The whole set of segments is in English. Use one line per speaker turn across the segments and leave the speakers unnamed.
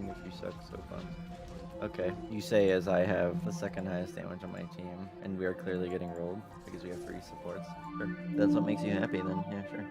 Even if you suck, so fun. Okay, you say as I have the second highest damage on my team, and we are clearly getting rolled because we have 3 supports. Sure. That's what makes you happy then. Yeah, sure.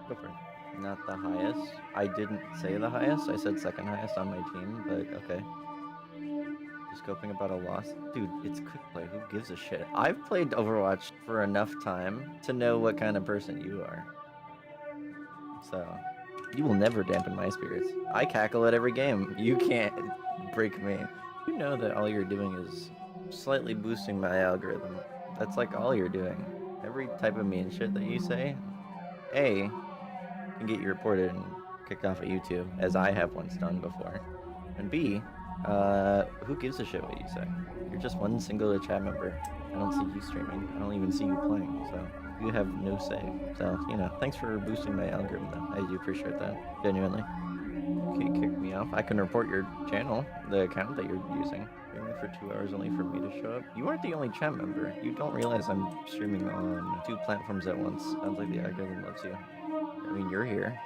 Go for it. Not the highest. I didn't say the highest. I said second highest on my team, but okay. Just scoping about a loss. Dude, it's quick play. Who gives a shit? I've played Overwatch for enough time to know what kind of person you are. So, you will never dampen my spirits. I cackle at every game. You can't break me. You know that all you're doing is slightly boosting my algorithm. That's like all you're doing. Every type of mean shit that you say, A, can get you reported and kicked off of YouTube, as I have once done before. And B, who gives a shit what you say? You're just one singular chat member. I don't see you streaming. I don't even see you playing, so you have no say. So, you know, thanks for boosting my algorithm, though. I do appreciate that, genuinely. You can't kick me off. I can report your channel, the account that you're using. Streaming for 2 hours only for me to show up. You aren't the only chat member. You don't realize I'm streaming on 2 platforms at once. Sounds like the algorithm loves you. I mean, you're here.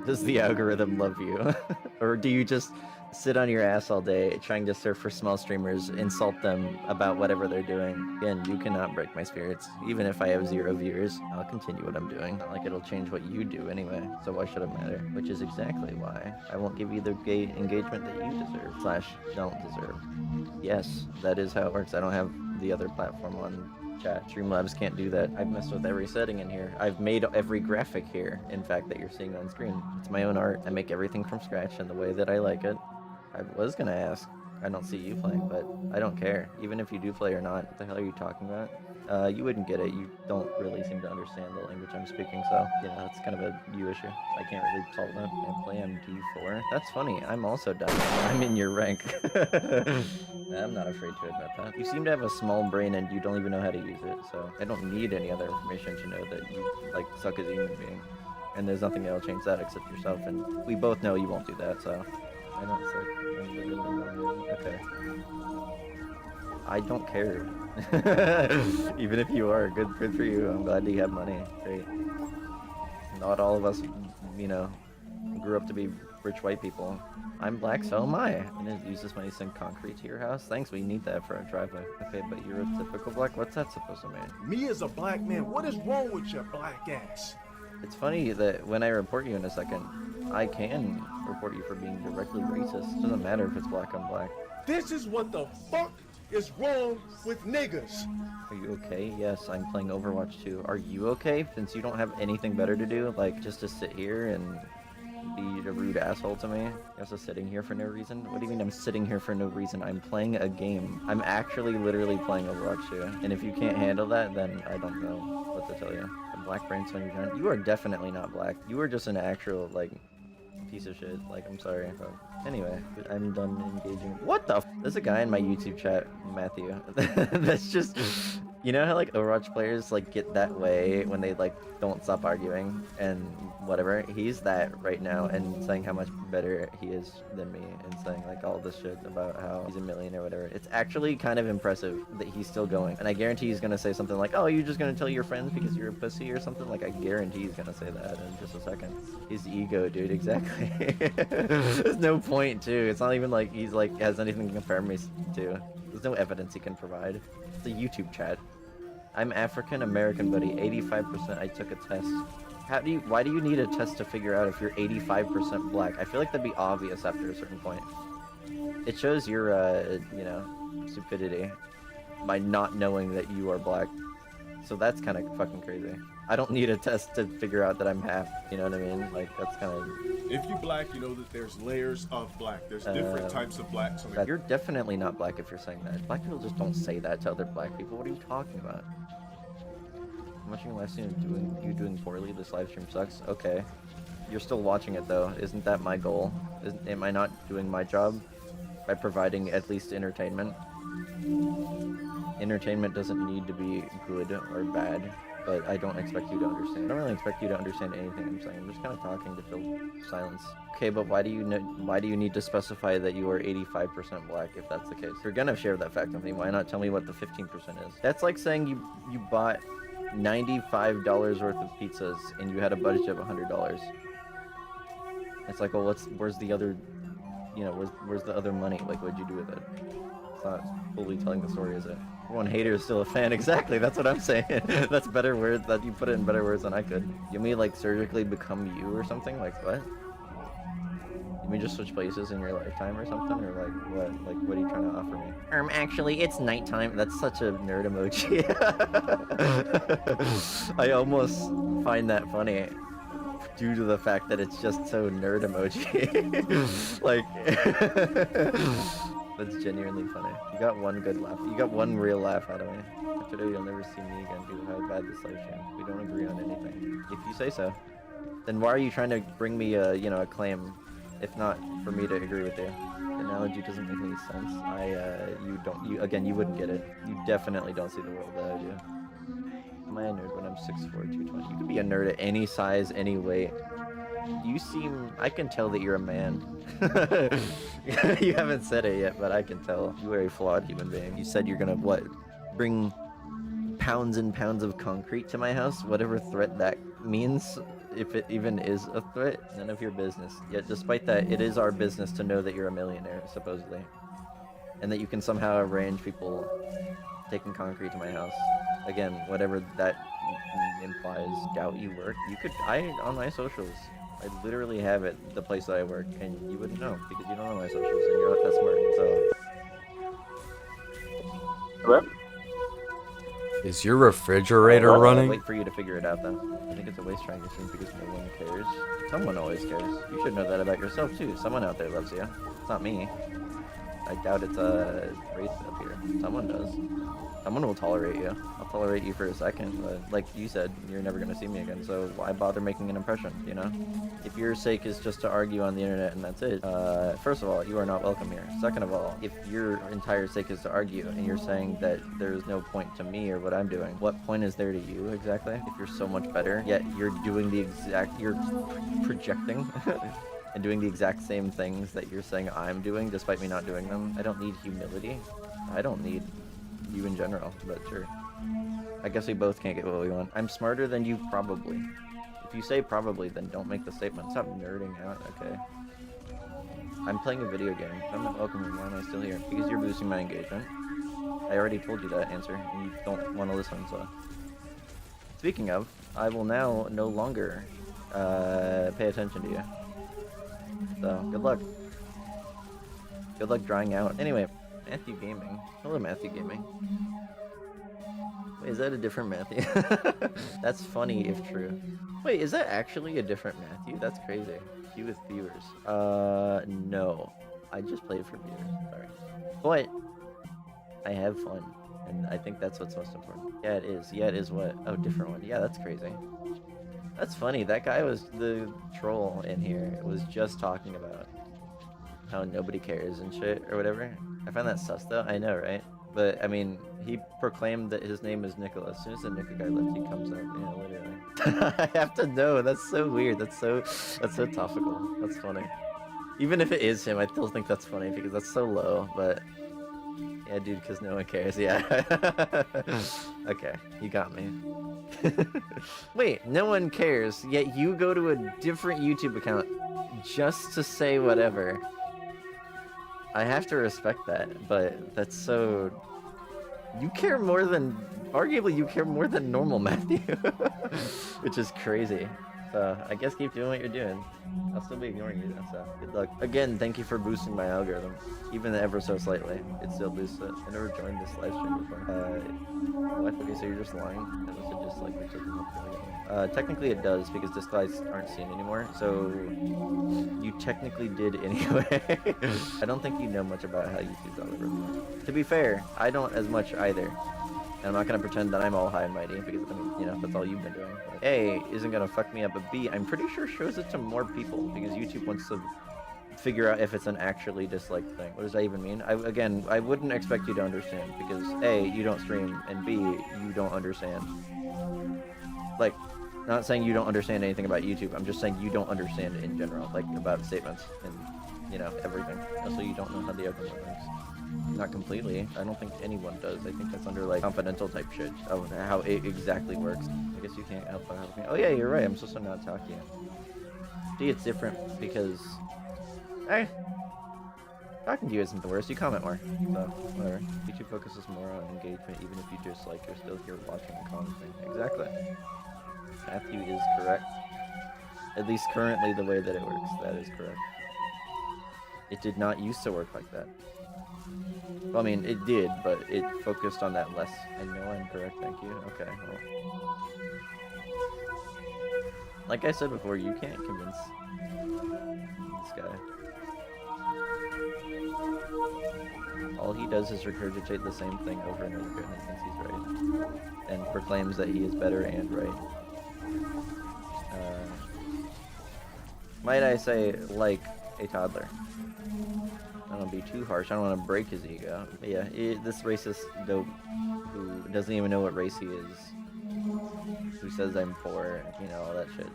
Does the algorithm love you? Or do you just sit on your ass all day trying to surf for small streamers, insult them about whatever they're doing? Again, you cannot break my spirits. Even if I have 0 viewers, I'll continue what I'm doing. Not like it'll change what you do anyway, so why should it matter? Which is exactly why I won't give you the gay engagement that you deserve, / don't deserve. Yes, that is how it works. I don't have the other platform on chat. Streamlabs can't do that. I've messed with every setting in here. I've made every graphic here, in fact, that you're seeing on screen. It's my own art. I make everything from scratch in the way that I like it. I was gonna ask. I don't see you playing, but I don't care. Even if you do play or not, what the hell are you talking about? You wouldn't get it. You don't really seem to understand the language I'm speaking, so yeah, that's kind of a you issue. I can't really solve that. I play MD4. That's funny. I'm also diamond. I'm in your rank. I'm not afraid to admit that. You seem to have a small brain and you don't even know how to use it, so I don't need any other information to know that you, like, suck as a human being. And there's nothing that'll change that except yourself, and we both know you won't do that, so I don't suck. Okay. I don't care. Even if you are, good for you. I'm glad you have money. Great. Not all of us, you know, grew up to be rich white people. I'm black, so am I. I'm gonna use this money to send concrete to your house. Thanks, we need that for our driveway. Okay, but you're a typical black? What's that supposed to mean?
Me as a black man, what is wrong with your black ass?
It's funny that when I report you in a second, I can report you for being directly racist. It doesn't matter if it's black on black.
This is what the fuck is wrong with niggas.
Are you okay? Yes, I'm playing Overwatch 2. Are you okay? Since you don't have anything better to do, like just to sit here and be a rude asshole to me? You're also sitting here for no reason? What do you mean I'm sitting here for no reason? I'm playing a game. I'm actually literally playing Overwatch 2. And if you can't handle that, then I don't know what to tell you. The black brain's on your gun. You are definitely not black. You are just an actual, like, piece of shit. Like, I'm sorry, but anyway, I'm done engaging. What the f? There's a guy in my YouTube chat, Matthew. That's just, you know how like Overwatch players like get that way when they like don't stop arguing and whatever. He's that right now and saying how much better he is than me and saying like all this shit about how he's a millionaire or whatever. It's actually kind of impressive that he's still going. And I guarantee he's gonna say something like, oh, you're just gonna tell your friends because you're a pussy or something. Like, I guarantee he's gonna say that in just a second. His ego, dude, exactly. There's no point too. It's not even like he's like has anything to compare me to. There's no evidence he can provide. It's a YouTube chat. I'm African American, buddy. 85%. I took a test. Why do you need a test to figure out if you're 85% black? I feel like that'd be obvious after a certain point. It shows your, you know, stupidity by not knowing that you are black. So that's kind of fucking crazy. I don't need a test to figure out that I'm half, you know what I mean? Like, that's kind of...
If you black, you know that there's layers of black. There's different types of black. So
you're definitely not black if you're saying that. Black people just don't say that to other black people. What are you talking about? I'm watching your live stream and you doing poorly. This live stream sucks. Okay. You're still watching it though. Isn't that my goal? Am I not doing my job by providing at least entertainment? Entertainment doesn't need to be good or bad, but I don't expect you to understand. I don't really expect you to understand anything I'm saying. I'm just kind of talking to fill silence. Okay, but why do you need to specify that you are 85% black if that's the case? If you're gonna share that fact with me, why not tell me what the 15% is? That's like saying you bought $95 worth of pizzas and you had a budget of $100. It's like, well, where's the other, you know, where's the other money? Like, what'd you do with it? It's not fully telling the story, is it? One hater is still a fan. Exactly, that's what I'm saying. That's better words. That you put it in better words than I could. You mean like surgically become you or something? Like what? You mean just switch places in your lifetime or something? Or like what? Like what are you trying to offer me? Actually, it's nighttime. That's such a nerd emoji. I almost find that funny due to the fact that it's just so nerd emoji. Like, that's genuinely funny. You got one good laugh. You got one real laugh out of me. Today you'll never see me again due to how bad this life changed. We don't agree on anything. If you say so. Then why are you trying to bring me a, you know, a claim, if not for me to agree with you? The analogy doesn't make any sense. Again, you wouldn't get it. You definitely don't see the world that I do. Am I a nerd when I'm 6'4", 220? You can be a nerd at any size, any weight. I can tell that you're a man. You haven't said it yet, but I can tell. You are a flawed human being. You said you're gonna, what, bring pounds and pounds of concrete to my house? Whatever threat that means, if it even is a threat, none of your business. Yet despite that, it is our business to know that you're a millionaire, supposedly. And that you can somehow arrange people taking concrete to my house. Again, whatever that implies, doubt you work. You could, on my socials, I literally have it, the place that I work, and you wouldn't know, because you don't know my socials, and you're not that smart, so.
Hello?
Is your refrigerator running?
Wait for you to figure it out, though. I think it's a waste trying to assume because no one cares. Someone always cares. You should know that about yourself, too. Someone out there loves you. It's not me. I doubt it's a race up here. Someone does. Someone will tolerate you. I'll tolerate you for a second, but like you said, you're never gonna see me again, so why bother making an impression, you know? If your sake is just to argue on the internet and that's it, first of all, you are not welcome here. Second of all, if your entire sake is to argue and you're saying that there's no point to me or what I'm doing, what point is there to you exactly? If you're so much better, yet you're doing you're projecting and doing the exact same things that you're saying I'm doing despite me not doing them. I don't need humility. I don't need you in general, but sure. I guess we both can't get what we want. I'm smarter than you, probably. If you say probably, then don't make the statement. Stop nerding out, okay? I'm playing a video game. I'm not welcome. Why am I still here? Because you're boosting my engagement. I already told you that answer, and you don't want to listen, so. Speaking of, I will now no longer pay attention to you. So, good luck. Good luck drying out. Anyway, Matthew Gaming. Hello, Matthew Gaming. Wait, is that a different Matthew? That's funny if true. Wait, is that actually a different Matthew? That's crazy. You with viewers. No. I just played for viewers. Sorry. But I have fun. And I think that's what's most important. Yeah, it is. Yeah, it is what? Oh, different one. Yeah, that's crazy. That's funny. That guy was the troll in here. Was just talking about how nobody cares and shit or whatever. I find that sus though. I know, right? But I mean, he proclaimed that his name is Nicholas. As soon as the Nika guy left, he comes out. Yeah, literally. I have to know. That's so weird. That's so topical. That's funny. Even if it is him, I still think that's funny because that's so low. But yeah, dude, because no one cares. Yeah. Okay, you got me. Wait, no one cares. Yet you go to a different YouTube account just to say whatever. I have to respect that, but that's so... You care more than... Arguably, you care more than normal Matthew. Which is crazy. So, I guess keep doing what you're doing. I'll still be ignoring you, so good luck. Again, thank you for boosting my algorithm. Even ever so slightly. It still boosts it. I never joined this live stream before. What? Okay, so you're just lying? That must have just, like, we took them up. Technically it does, because dislikes aren't seen anymore, so you technically did anyway. I don't think you know much about how YouTube's algorithm. To be fair, I don't as much either. And I'm not gonna pretend that I'm all high and mighty, because, I mean, you know, that's all you've been doing. But A isn't gonna fuck me up, but B, I'm pretty sure shows it to more people, because YouTube wants to figure out if it's an actually disliked thing. What does that even mean? Again, I wouldn't expect you to understand, because A, you don't stream, and B, you don't understand. Like, not saying you don't understand anything about YouTube, I'm just saying you don't understand in general, like, about statements, and, you know, everything. Also, you don't know how the algorithm works. Not completely. I don't think anyone does. I think that's under, like, confidential type shit of how it exactly works. I guess you can't help but help me. Oh yeah, you're right. I'm supposed to not talk to you. See, it's different because, hey, talking to you isn't the worst. You comment more, so whatever. YouTube focuses more on engagement, even if you dislike, you're still here watching and commenting. Exactly. Matthew is correct. At least currently, the way that it works, that is correct. It did not used to work like that. Well, I mean, it did, but it focused on that less. I know I'm correct, thank you. Okay, well. Like I said before, you can't convince this guy. All he does is regurgitate the same thing over and over again and thinks he's right. And proclaims that he is better and right. Might I say, like a toddler. I don't want to be too harsh. I don't want to break his ego. But yeah, this racist dope who doesn't even know what race he is, who says I'm poor, you know, all that shit.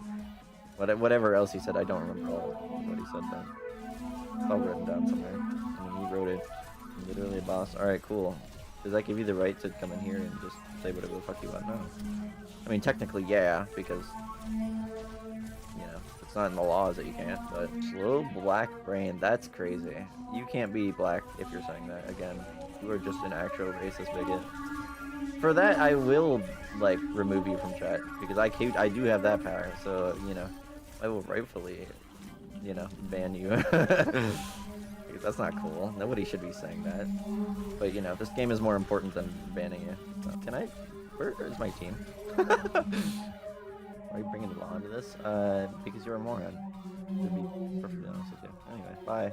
Whatever else he said, I don't remember all what he said then. It's all written down somewhere. I mean, he wrote it. Literally a boss. Alright, cool. Does that give you the right to come in here and just say whatever the fuck you want? No. I mean, technically, yeah, because, you know, it's not in the laws that you can't, but slow black brain, that's crazy. You can't be black if you're saying that. Again, you are just an actual racist bigot. For that, I will, like, remove you from chat, because I do have that power, so, you know, I will rightfully, you know, ban you. Because that's not cool. Nobody should be saying that. But, you know, this game is more important than banning you. So, can I? Where is my team? Why are you bringing law into this? Because you're a moron. To be perfectly honest with you. Anyway, bye.